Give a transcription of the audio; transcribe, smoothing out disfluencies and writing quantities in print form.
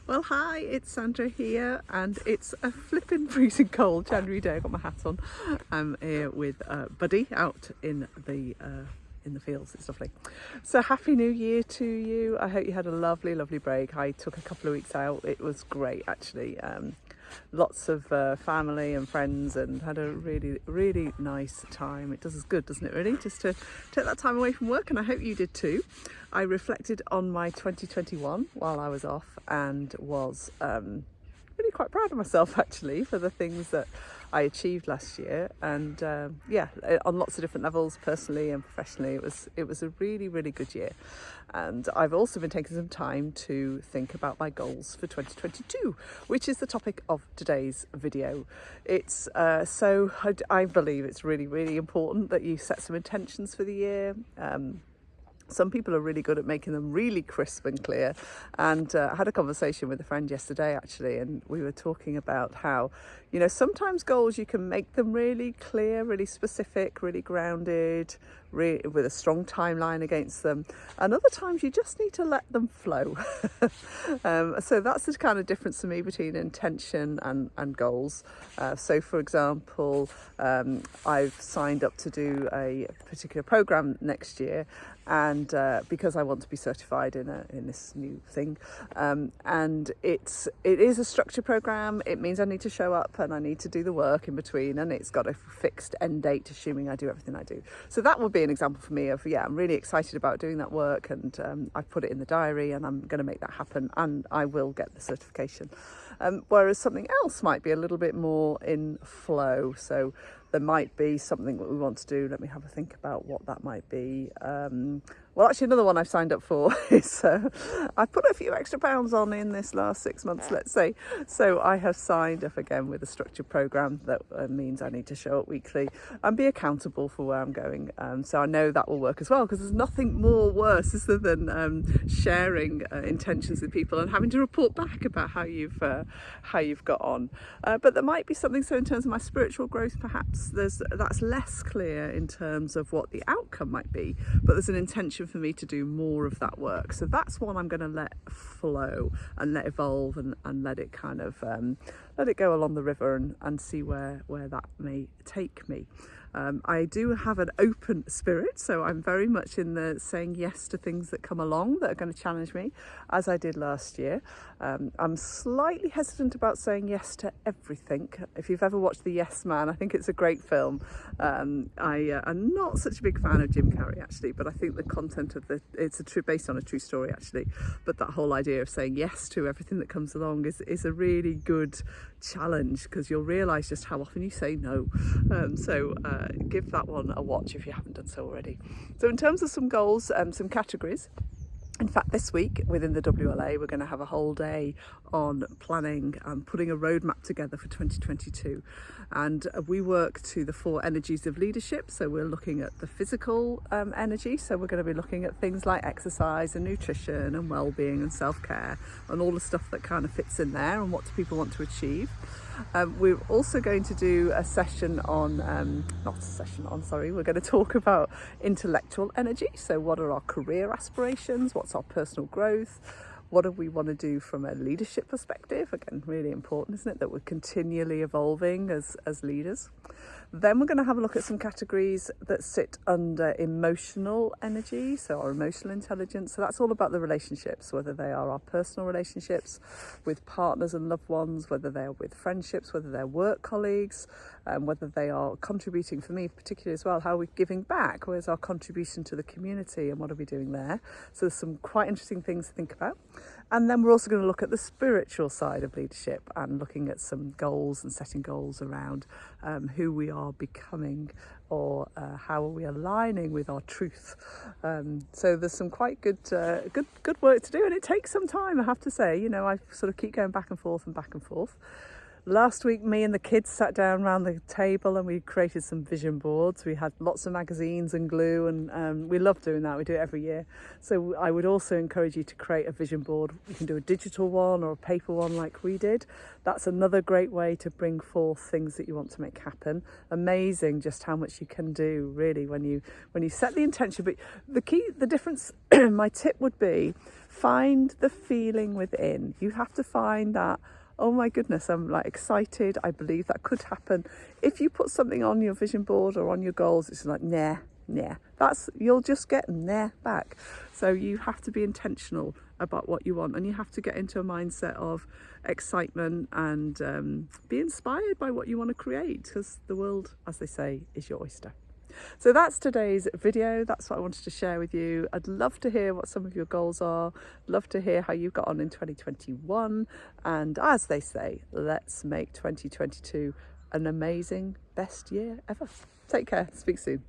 Well, hi, it's Sandra here, and it's a flippin' freezing cold January day. I got my hat on. I'm here with Buddy out in the fields. It's lovely. So happy New Year to you. I hope you had a lovely, lovely break. I took a couple of weeks out. It was great, actually. Lots of family and friends, and had a really, really nice time. It does us good, doesn't it, really, just to take that time away from work, and I hope you did too. I reflected on my 2021 while I was off, and was really quite proud of myself, actually, for the things that I achieved last year. And on lots of different levels, personally and professionally, it was a really, really good year. And I've also been taking some time to think about my goals for 2022, which is the topic of today's video. It's I believe it's really, really important that you set some intentions for the year. Some people are really good at making them really crisp and clear. And I had a conversation with a friend yesterday, actually, and we were talking about how, sometimes goals, you can make them really clear, really specific, really grounded, with a strong timeline against them. And other times you just need to let them flow. So that's the kind of difference for me between intention and goals. So for example, I've signed up to do a particular program next year, and because I want to be certified in this new thing, and it is a structured program. It means I need to show up and I need to do the work in between, and it's got a fixed end date, assuming I do everything I do. So that would be an example for me of, I'm really excited about doing that work, and I've put it in the diary, and I'm going to make that happen, and I will get the certification. Whereas something else might be a little bit more in flow. So there might be something that we want to do. Let me have a think about what that might be. Well, actually, another one I've signed up for is I've put a few extra pounds on in this last 6 months, let's say. So I have signed up again with a structured program that means I need to show up weekly and be accountable for where I'm going. So I know that will work as well, because there's nothing more worse, is there, than sharing intentions with people and having to report back about how you've got on. But there might be something. So in terms of my spiritual growth, perhaps that's less clear in terms of what the outcome might be, but there's an intention for me to do more of that work. So that's one I'm going to let flow and let evolve, and let it kind of let it go along the river, and see where that may take me. I do have an open spirit, so I'm very much in the saying yes to things that come along that are going to challenge me, as I did last year. I'm slightly hesitant about saying yes to everything. If you've ever watched The Yes Man, I think it's a great film. I'm not such a big fan of Jim Carrey, actually, but I think the content of it's based on a true story, actually. But that whole idea of saying yes to everything that comes along is a really good challenge, because you'll realise just how often you say no. So give that one a watch if you haven't done so already. So in terms of some goals, some categories. In fact, this week within the WLA, we're going to have a whole day on planning and putting a roadmap together for 2022. And we work to the 4 energies of leadership. So we're looking at the physical energy. So we're going to be looking at things like exercise and nutrition and well-being and self-care and all the stuff that kind of fits in there, and what do people want to achieve. We're also going to do a session on, we're going to talk about intellectual energy. So what are our career aspirations? What's our personal growth? What do we want to do from a leadership perspective? Again, really important, isn't it, that we're continually evolving as leaders. Then we're going to have a look at some categories that sit under emotional energy, so our emotional intelligence. So that's all about the relationships, whether they are our personal relationships with partners and loved ones, whether they're with friendships, whether they're work colleagues, whether they are contributing, for me particularly as well, how we're giving back, where's our contribution to the community and what are we doing there. So there's some quite interesting things to think about. And then we're also going to look at the spiritual side of leadership, and looking at some goals and setting goals around who we are becoming, or how are we aligning with our truth. So there's some quite good work to do, and it takes some time, I have to say. I sort of keep going back and forth. Last week, me and the kids sat down around the table and we created some vision boards. We had lots of magazines and glue, and we love doing that. We do it every year. So I would also encourage you to create a vision board. You can do a digital one or a paper one like we did. That's another great way to bring forth things that you want to make happen. Amazing just how much you can do really when you set the intention. But the difference, my tip would be, find the feeling within. You have to find that, oh my goodness, I'm like excited, I believe that could happen. If you put something on your vision board or on your goals, it's like nah, you'll just get nah back. So you have to be intentional about what you want, and you have to get into a mindset of excitement and be inspired by what you want to create, because the world, as they say, is your oyster. So that's today's video. That's what I wanted to share with you. I'd love to hear what some of your goals are. Love to hear how you got on in 2021. And as they say, let's make 2022 an amazing best year ever. Take care. Speak soon.